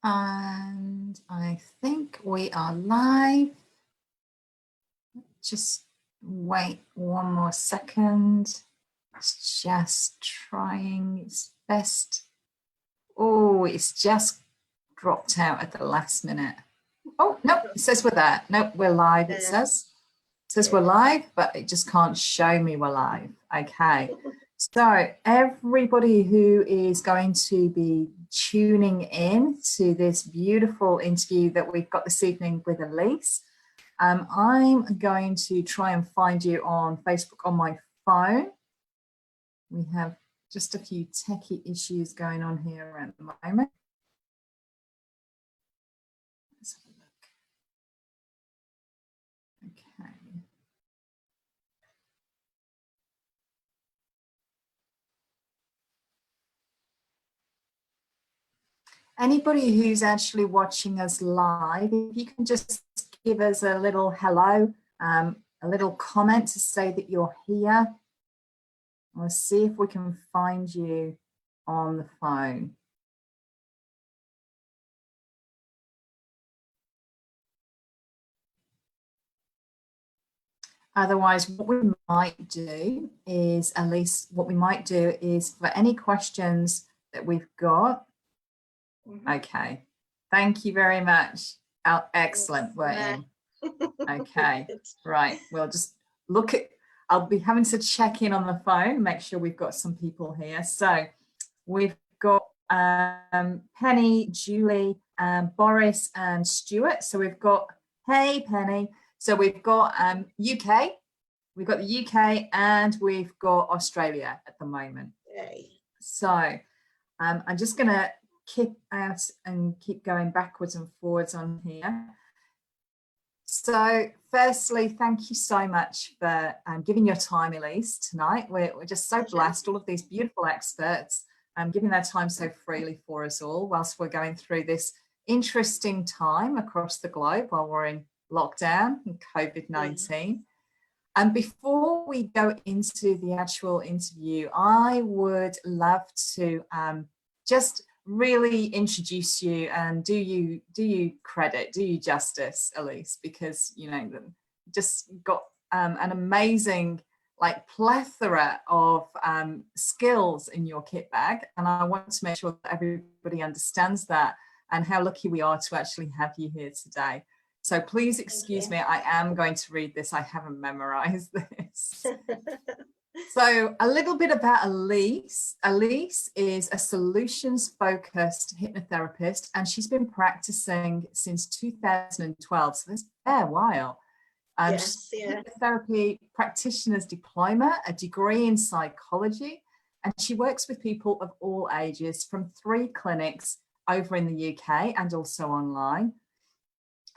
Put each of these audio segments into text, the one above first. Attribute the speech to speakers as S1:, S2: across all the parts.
S1: And I think we are live. Just wait one more second. It's just trying its best. Oh, it's just dropped out at the last minute. Oh, no, it says we're there. No, we're live, it says. It says we're live, but it just can't show me we're live. Okay. So everybody who is going to be tuning in to this beautiful interview that we've got this evening with Elise, I'm going to try and find you on Facebook on my phone. We have just a few techie issues going on here at the moment. Let's have a look. Okay. Anybody who's actually watching us live, if you can just give us a little hello, a little comment to say that you're here. We'll see if we can find you on the phone. Otherwise, what we might do is, Elise, what we might do is for any questions that we've got. Okay, thank you very much. Excellent, we're in. Okay, right, we'll just look at, I'll be having to check in on the phone, make sure we've got some people here. So we've got Penny, Julie, Boris and Stuart. So we've got, hey Penny. So we've got UK, we've got the UK and we've got Australia at the moment.
S2: Yay.
S1: So I'm just gonna keep out and keep going backwards and forwards on here. So firstly, thank you so much for giving your time, Elise, tonight. We're just so blessed, all of these beautiful experts giving their time so freely for us all whilst we're going through this interesting time across the globe while we're in lockdown and COVID-19. And before we go into the actual interview, I would love to just really introduce you and do you credit, do you justice, Elise, because you know just got an amazing like plethora of skills in your kit bag, and I want to make sure that everybody understands that and how lucky we are to actually have you here today. So please excuse me, I am going to read this. I haven't memorized this. So a little bit about Elise. Elise is a solutions-focused hypnotherapist, and she's been practicing since 2012, so that's a fair while.
S2: Yes, yeah.
S1: Hypnotherapy practitioner's diploma, a degree in psychology, and she works with people of all ages from 3 clinics over in the UK and also online.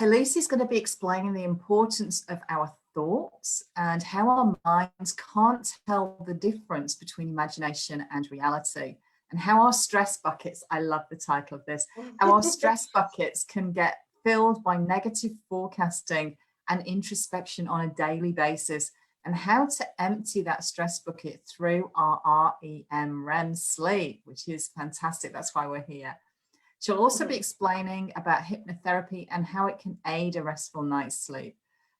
S1: Elise is going to be explaining the importance of our thoughts and how our minds can't tell the difference between imagination and reality, and how our stress buckets, I love the title of this, how our stress buckets can get filled by negative forecasting and introspection on a daily basis, and how to empty that stress bucket through our REM sleep, which is fantastic. That's why we're here. She'll also be explaining about hypnotherapy and how it can aid a restful night's sleep.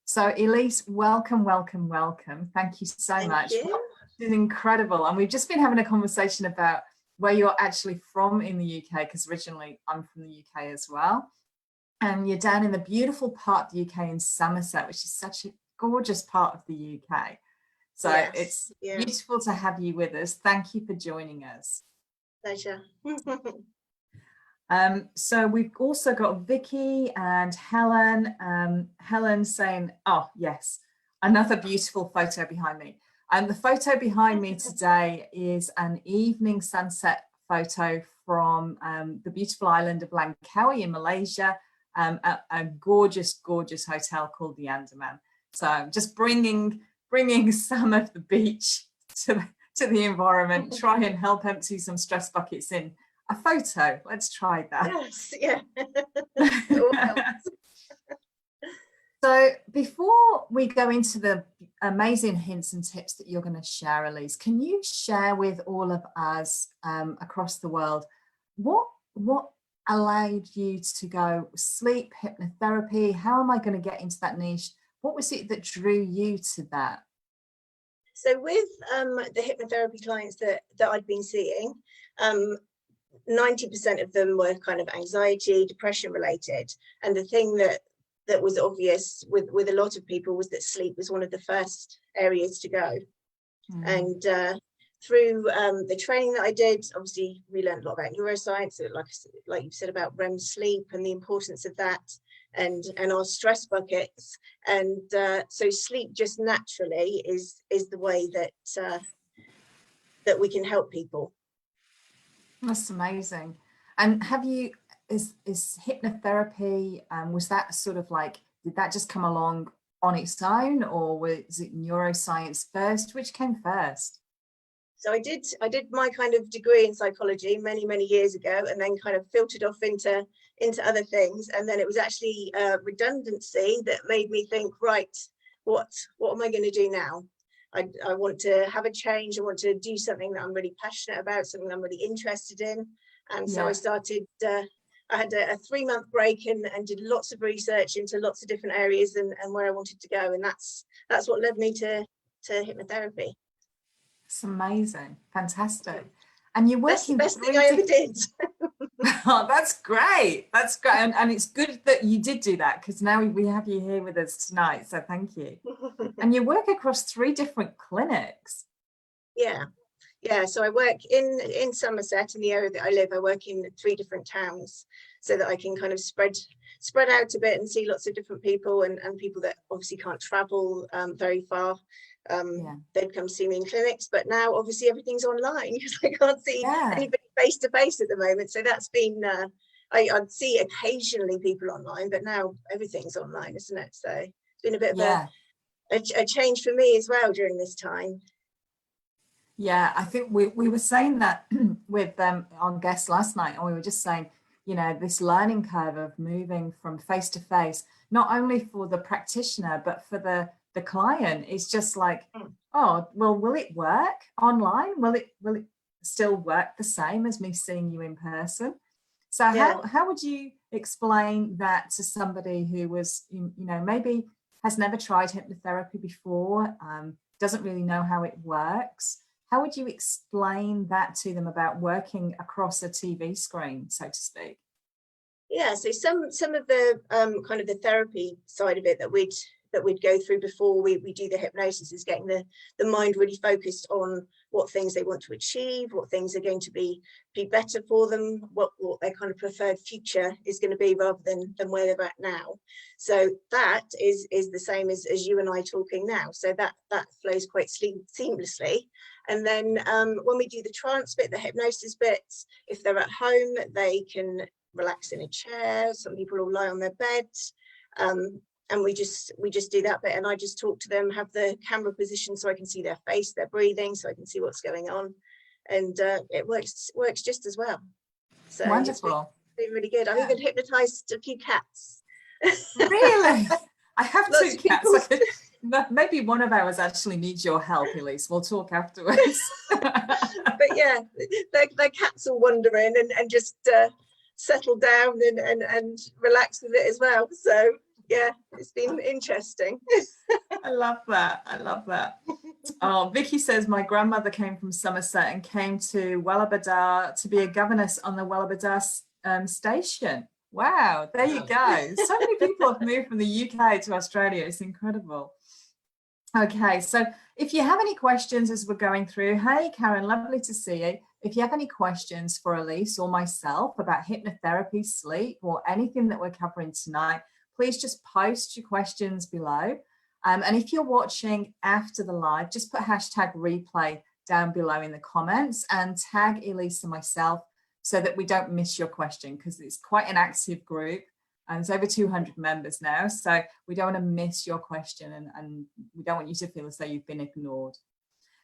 S1: So Elise, welcome, welcome, welcome. Thank you so much. This is incredible. And we've just been having a conversation about where you're actually from in the UK, because originally I'm from the UK as well. And you're down in the beautiful part of the UK in Somerset, which is such a gorgeous part of the UK. So it's beautiful to have you with us. Thank you for joining us.
S2: Pleasure.
S1: So we've also got Vicky and Helen. Helen saying, oh yes, another beautiful photo behind me. The photo behind me today is an evening sunset photo from the beautiful island of Langkawi in Malaysia, a gorgeous, gorgeous hotel called the Andaman. So I'm just bringing some of the beach to the environment, try and help empty some stress buckets in a photo. Let's try that.
S2: Yes, yeah.
S1: So before we go into the amazing hints and tips that you're going to share, Elise, can you share with all of us across the world what allowed you to go sleep, hypnotherapy? How am I going to get into that niche? What was it that drew you to that?
S2: So with the hypnotherapy clients that I'd been seeing, 90% of them were kind of anxiety, depression related. And the thing that was obvious with a lot of people was that sleep was one of the first areas to go. And through the training that I did, obviously we learned a lot about neuroscience, so like you said about REM sleep and the importance of that, and our stress buckets. And so sleep just naturally is the way that that we can help people.
S1: That's amazing. And is hypnotherapy, was that sort of like, did that just come along on its own, or was it neuroscience first? Which came first?
S2: So I did my kind of degree in psychology many years ago, and then kind of filtered off into other things. And then it was actually redundancy that made me think, right, what am I going to do now? I want to have a change. I want to do something that I'm really passionate about, something I'm really interested in. And so I started, I had a 3-month break and did lots of research into lots of different areas and where I wanted to go. And that's what led me to hypnotherapy.
S1: It's amazing. Fantastic. And you're working.
S2: That's the best thing I ever did.
S1: Oh, that's great. That's great. And it's good that you did do that, because now we have you here with us tonight. So thank you. And you work across 3 different clinics.
S2: Yeah. So I work in Somerset, in the area that I live. I work in 3 different towns so that I can kind of spread out a bit and see lots of different people and people that obviously can't travel very far. They'd come see me in clinics, but now obviously everything's online because I can't see anybody face to face at the moment. So that's been I'd see occasionally people online, but now everything's online, isn't it? So it's been a bit of a change for me as well during this time.
S1: Yeah, I think we were saying that with our guest last night, and we were just saying, this learning curve of moving from face to face, not only for the practitioner but for the client, is just like, oh, well, will it work online? Will it still work the same as me seeing you in person? So how would you explain that to somebody who was, maybe has never tried hypnotherapy before, doesn't really know how it works? How would you explain that to them about working across a TV screen, so to speak?
S2: Yeah, so some of the kind of the therapy side of it that we'd go through before we do the hypnosis is getting the mind really focused on what things they want to achieve, what things are going to be better for them, what their kind of preferred future is going to be rather than where they're at now. So that is the same as you and I talking now. So that flows quite seamlessly. And then when we do the trance bit, the hypnosis bits, if they're at home, they can relax in a chair. Some people will lie on their bed. And we just do that bit, and I just talk to them, have the camera position so I can see their face, their breathing, so I can see what's going on, and it works just as well. So
S1: wonderful.
S2: It's been really good. I've even hypnotized a few cats.
S1: Really? I have 2 cats. Maybe one of ours actually needs your help, Elise. We'll talk afterwards.
S2: But yeah, their cats will wander in and just settle down and relax with it as well. So yeah, it's been interesting.
S1: I love that. Oh, Vicky says, my grandmother came from Somerset and came to Wellabadar to be a governess on the Wellabadar station. Wow, there you go. So many people have moved from the UK to Australia. It's incredible. Okay, so if you have any questions as we're going through, hey, Karen, lovely to see you. If you have any questions for Elise or myself about hypnotherapy, sleep, or anything that we're covering tonight, please just post your questions below. And if you're watching after the live, just put #replay down below in the comments and tag Elise and myself so that we don't miss your question, because it's quite an active group and there's over 200 members now. So we don't want to miss your question, and we don't want you to feel as though you've been ignored.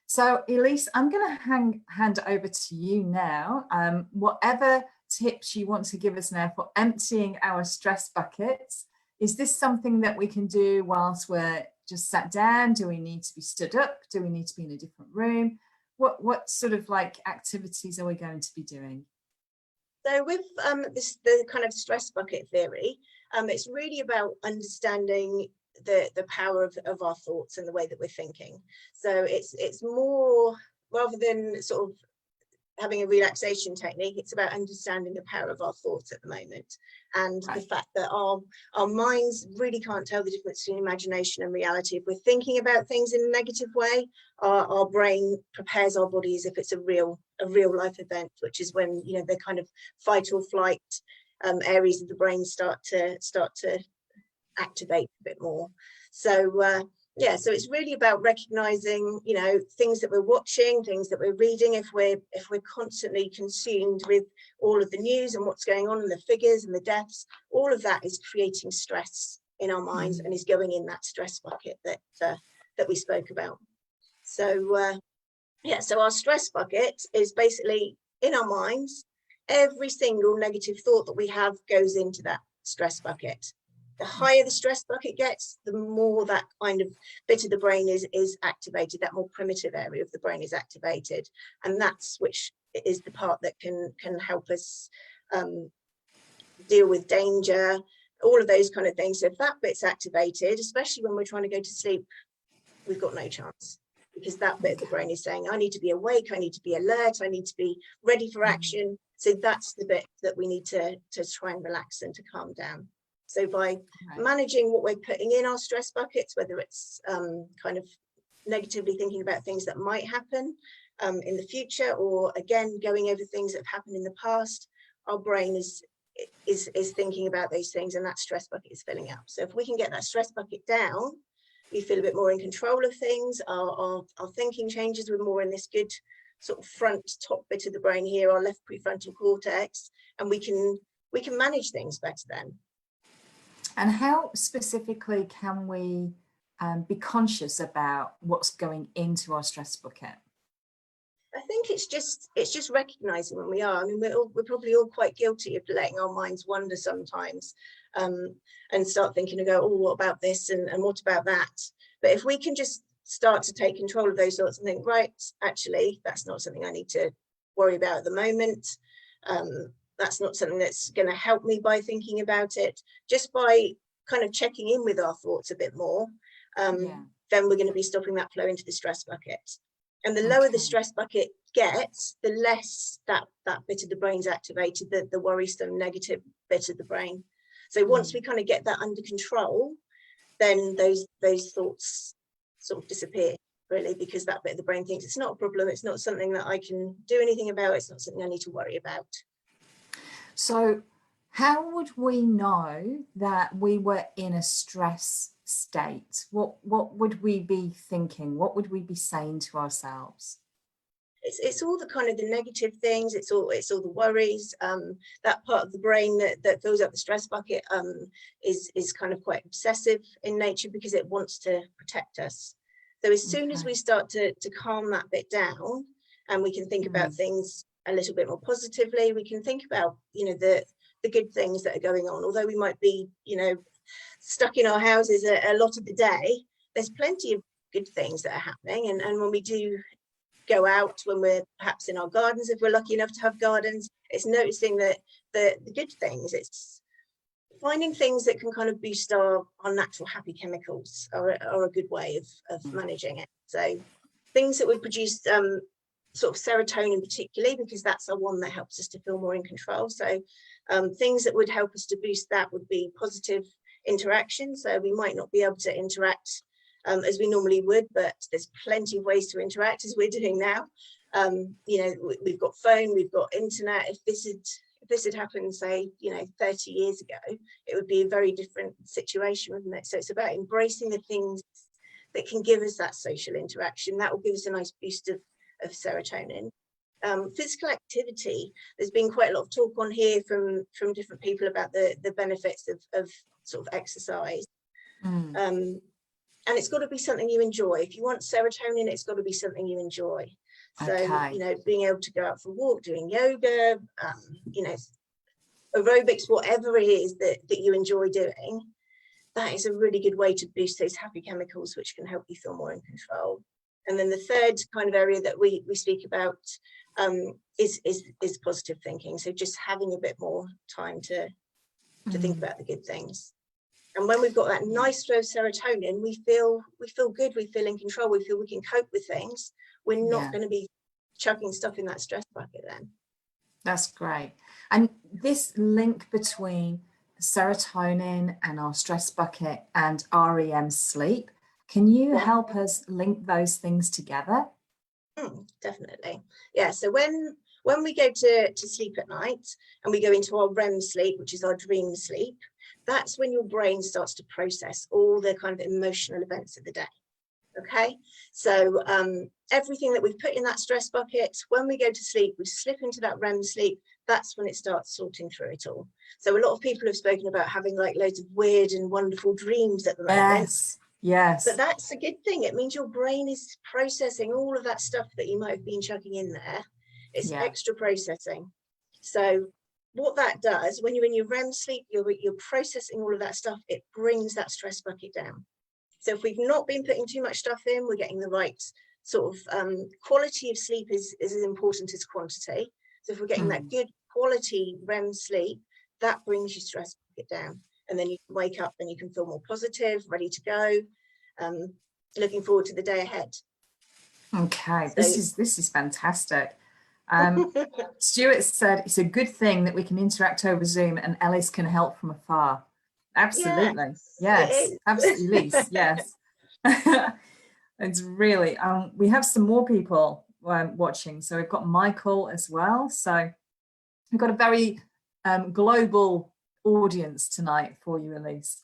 S1: So Elise, I'm going to hand over to you now. Whatever tips you want to give us now for emptying our stress buckets. Is this something that we can do whilst we're just sat down? Do we need to be stood up? Do we need to be in a different room? What sort of like activities are we going to be doing?
S2: So with the kind of stress bucket theory, it's really about understanding the power of our thoughts and the way that we're thinking. So it's more, rather than sort of having a relaxation technique, it's about understanding the power of our thoughts at the moment, and the fact that our minds really can't tell the difference between imagination and reality. If we're thinking about things in a negative way, our brain prepares our body as if it's a real life event, which is when, you know, the kind of fight or flight areas of the brain start to activate a bit more. So yeah, so it's really about recognizing, you know, things that we're watching, things that we're reading. If we're constantly consumed with all of the news and what's going on, and the figures and the deaths, all of that is creating stress in our minds and is going in that stress bucket that we spoke about. So yeah, so our stress bucket is basically in our minds. Every single negative thought that we have goes into that stress bucket. The higher the stress bucket gets, the more that kind of bit of the brain is activated, that more primitive area of the brain is activated. And that's which is the part that can help us deal with danger, all of those kind of things. So if that bit's activated, especially when we're trying to go to sleep, we've got no chance, because that bit of the brain is saying, I need to be awake, I need to be alert, I need to be ready for action. So that's the bit that we need to try and relax and to calm down. So by managing what we're putting in our stress buckets, whether it's kind of negatively thinking about things that might happen in the future, or again, going over things that have happened in the past, our brain is thinking about those things, and that stress bucket is filling up. So if we can get that stress bucket down, we feel a bit more in control of things. Our thinking changes. We're more in this good sort of front top bit of the brain here, our left prefrontal cortex, and we can manage things better then.
S1: And how specifically can we be conscious about what's going into our stress bucket?
S2: I think it's just recognizing when we are. I mean, we're probably all quite guilty of letting our minds wander sometimes, and start thinking and go, oh, what about this, and what about that? But if we can just start to take control of those thoughts and think, right, actually, that's not something I need to worry about at the moment. That's not something that's going to help me by thinking about it. Just by kind of checking in with our thoughts a bit more, then we're going to be stopping that flow into the stress bucket. And the lower the stress bucket gets, the less that bit of the brain's activated, the worrisome negative bit of the brain. So once we kind of get that under control, then those thoughts sort of disappear, really, because that bit of the brain thinks it's not a problem, it's not something that I can do anything about, it's not something I need to worry about.
S1: So how would we know that we were in a stress state? What would we be thinking? What would we be saying to ourselves?
S2: It's all the kind of the negative things, it's all the worries. That part of the brain that fills up the stress bucket is kind of quite obsessive in nature, because it wants to protect us. So as soon as we start to calm that bit down, and we can think about things a little bit more positively, we can think about, you know, the good things that are going on. Although we might be, you know, stuck in our houses a lot of the day, there's plenty of good things that are happening. And when we do go out, when we're perhaps in our gardens, if we're lucky enough to have gardens, it's noticing that the good things, it's finding things that can kind of boost our natural happy chemicals are a good way of managing it. So things that would produce sort of serotonin particularly, because that's the one that helps us to feel more in control. So things that would help us to boost that would be positive interaction. So we might not be able to interact as we normally would, but there's plenty of ways to interact as we're doing now. You know, we've got phone, we've got internet. If this had happened, say, you know, 30 years ago, it would be a very different situation, wouldn't it? So it's about embracing the things that can give us that social interaction. That will give us a nice boost of serotonin. Physical activity, there's been quite a lot of talk on here from different people about the benefits of sort of exercise. And it's got to be something you enjoy. If you want serotonin, it's got to be something you enjoy. So, you know, being able to go out for a walk, doing yoga, you know, aerobics, whatever it is that you enjoy doing, that is a really good way to boost those happy chemicals, which can help you feel more in control. And then the third kind of area that we speak about is positive thinking. So just having a bit more time to think about the good things. And when we've got that nice flow of serotonin, we feel good, we feel in control, we feel we can cope with things. We're not going to be chucking stuff in that stress bucket then.
S1: That's great. And this link between serotonin and our stress bucket and REM sleep, can you help us link those things together?
S2: Definitely. Yeah. So when we go to sleep at night and we go into our REM sleep, which is our dream sleep, that's when your brain starts to process all the kind of emotional events of the day. Okay, so everything that we've put in that stress bucket, when we go to sleep, we slip into that REM sleep. That's when it starts sorting through it all. So a lot of people have spoken about having like loads of weird and wonderful dreams at the moment.
S1: Yes.
S2: But that's a good thing. It means your brain is processing all of that stuff that you might have been chucking in there. It's extra processing. So what that does, when you're in your REM sleep, you're processing all of that stuff. It brings that stress bucket down. So if we've not been putting too much stuff in, we're getting the right sort of quality of sleep is as important as quantity. So if we're getting that good quality REM sleep, that brings your stress bucket down. And then you can wake up and you can feel more positive, ready to go, looking forward to the day ahead.
S1: Okay, so, this is fantastic. Stuart said it's a good thing that we can interact over Zoom and Elise can help from afar. Absolutely. Yes, absolutely. Yes. It's really, we have some more people watching. So we've got Michael as well. So we've got a very global audience tonight for you, Elise.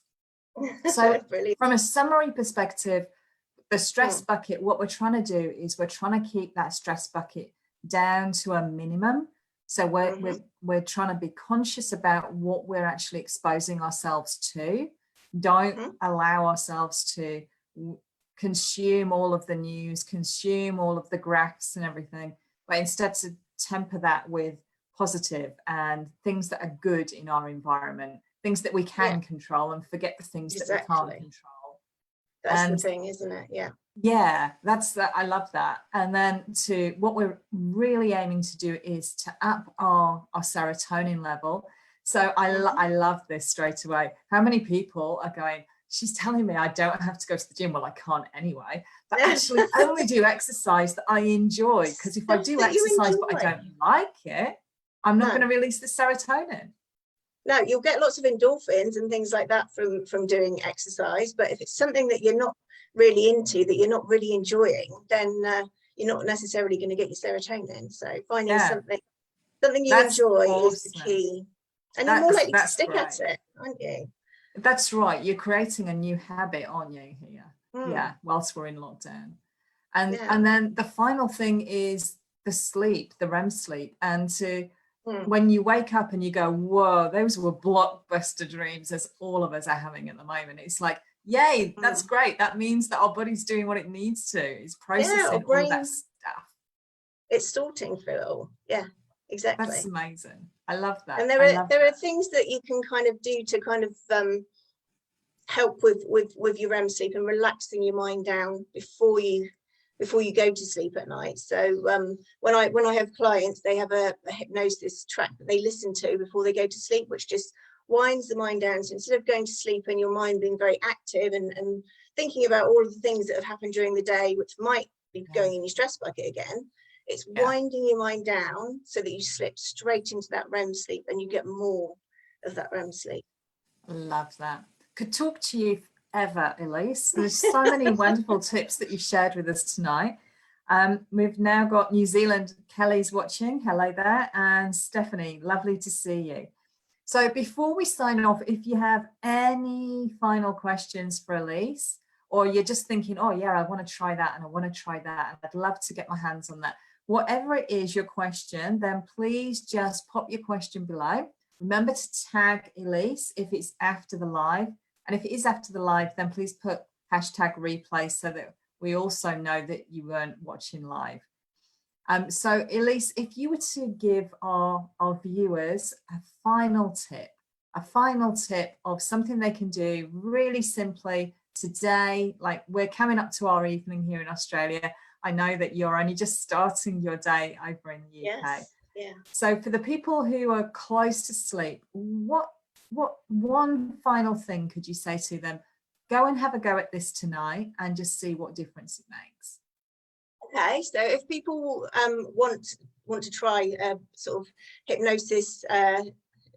S1: So from a summary perspective, the stress bucket, what we're trying to do is we're trying to keep that stress bucket down to a minimum. So we're trying to be conscious about what we're actually exposing ourselves to. Don't allow ourselves to consume all of the news, consume all of the graphs and everything, but instead to temper that with positive and things that are good in our environment, things that we can control, and forget the things that we can't control.
S2: That's the thing, isn't it?
S1: Yeah, that's that. I love that. And then to what we're really aiming to do is to up our serotonin level. So I love this straight away. How many people are going, she's telling me I don't have to go to the gym. Well, I can't anyway, but actually only do exercise that I enjoy. Because if I do exercise but I don't like it, I'm not going to release the serotonin.
S2: No, you'll get lots of endorphins and things like that from doing exercise. But if it's something that you're not really into, that you're not really enjoying, then you're not necessarily going to get your serotonin. So finding something you enjoy is the key. And you're more likely to stick at it, aren't you?
S1: That's right. You're creating a new habit, aren't you, here? Yeah, whilst we're in lockdown. And then the final thing is the sleep, the REM sleep. And when you wake up and you go, whoa, those were blockbuster dreams, as all of us are having at the moment. It's like, yay, that's great. That means that our body's doing what it needs to. It's processing all that stuff.
S2: It's sorting through it all. Yeah, exactly.
S1: That's amazing. I love that.
S2: And there are things that you can kind of do to kind of help with your REM sleep and relaxing your mind down before you go to sleep at night. So when I have clients, they have a hypnosis track that they listen to before they go to sleep, which just winds the mind down. So instead of going to sleep and your mind being very active and thinking about all of the things that have happened during the day, which might be going in your stress bucket again, it's winding your mind down so that you slip straight into that REM sleep and you get more of that REM sleep.
S1: Love that. Could talk to you ever, Elise. There's so many wonderful tips that you've shared with us tonight. We've now got New Zealand. Kelly's watching. Hello there. And Stephanie, lovely to see you. So before we sign off, if you have any final questions for Elise, or you're just thinking, oh yeah, I want to try that and I want to try that, and I'd love to get my hands on that. Whatever it is your question, then please just pop your question below. Remember to tag Elise if it's after the live. And if it is after the live, then please put #replay so that we also know that you weren't watching live. So Elise, if you were to give our viewers a final tip of something they can do really simply today, like we're coming up to our evening here in Australia. I know that you're only just starting your day over in the UK.
S2: Yeah.
S1: So for the people who are close to sleep, what one final thing could you say to them? Go and have a go at this tonight and just see what difference it makes.
S2: Okay, so if people want to try a sort of hypnosis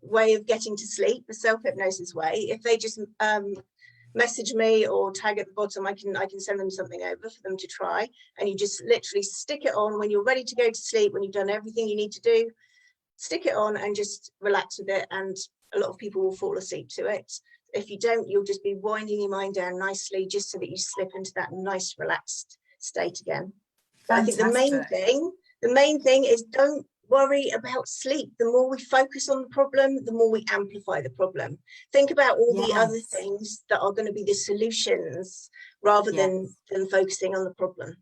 S2: way of getting to sleep, a self-hypnosis way, if they just message me or tag at the bottom, I can send them something over for them to try, and you just literally stick it on when you're ready to go to sleep, when you've done everything you need to do, stick it on and just relax with it, and a lot of people will fall asleep to it. If you don't, you'll just be winding your mind down nicely just so that you slip into that nice relaxed state again. But I think the main thing is, don't worry about sleep. The more we focus on the problem, the more we amplify the problem. Think about all the other things that are going to be the solutions rather than focusing on the problem.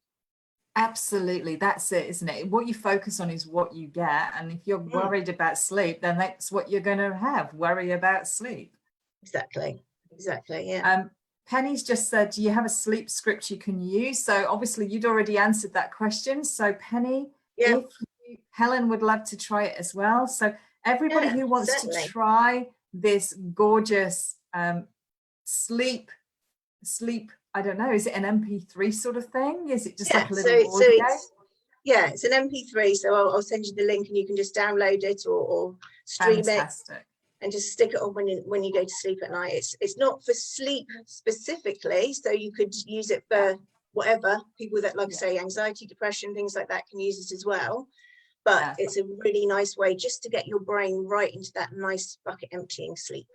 S1: Absolutely, that's it, isn't it? What you focus on is what you get, and if you're worried about sleep, then that's what you're going to have. Worry about sleep.
S2: Exactly, yeah.
S1: Penny's just said, do you have a sleep script you can use? So obviously you'd already answered that question. So Penny, if Helen would love to try it as well. So everybody who wants to try this gorgeous sleep, I don't know, is it an MP3 sort of thing? Is it just like a little audio?
S2: It's an MP3. So I'll send you the link and you can just download it or stream it. And just stick it on when you go to sleep at night. It's not for sleep specifically, so you could use it for whatever. People that like say anxiety, depression, things like that can use it as well. But it's a really nice way just to get your brain right into that nice bucket emptying sleep.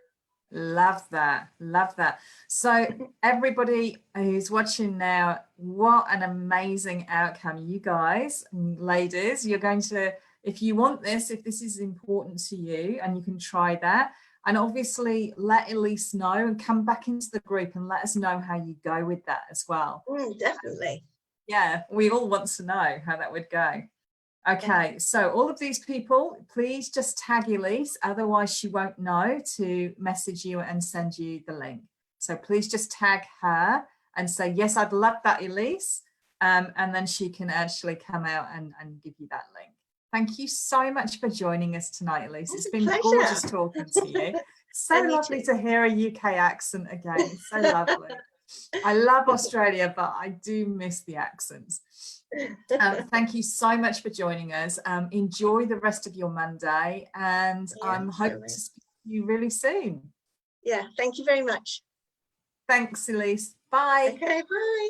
S1: Love that. So everybody who's watching now, what an amazing outcome. You guys and ladies, you're going to, if you want this, if this is important to you, and you can try that, and obviously let Elise know and come back into the group and let us know how you go with that as well.
S2: Definitely.
S1: Yeah, we all want to know how that would go. Okay, so all of these people, please just tag Elise, otherwise she won't know to message you and send you the link. So please just tag her and say, yes, I'd love that, Elise, and then she can actually come out and give you that link. Thank you so much for joining us tonight, Elise. It's been gorgeous talking to you. So lovely to hear a UK accent again. So lovely. I love Australia, but I do miss the accents. Thank you so much for joining us. Enjoy the rest of your Monday, and I'm hoping to speak to you really soon.
S2: Yeah, thank you very much.
S1: Thanks, Elise. Bye.
S2: Okay, bye.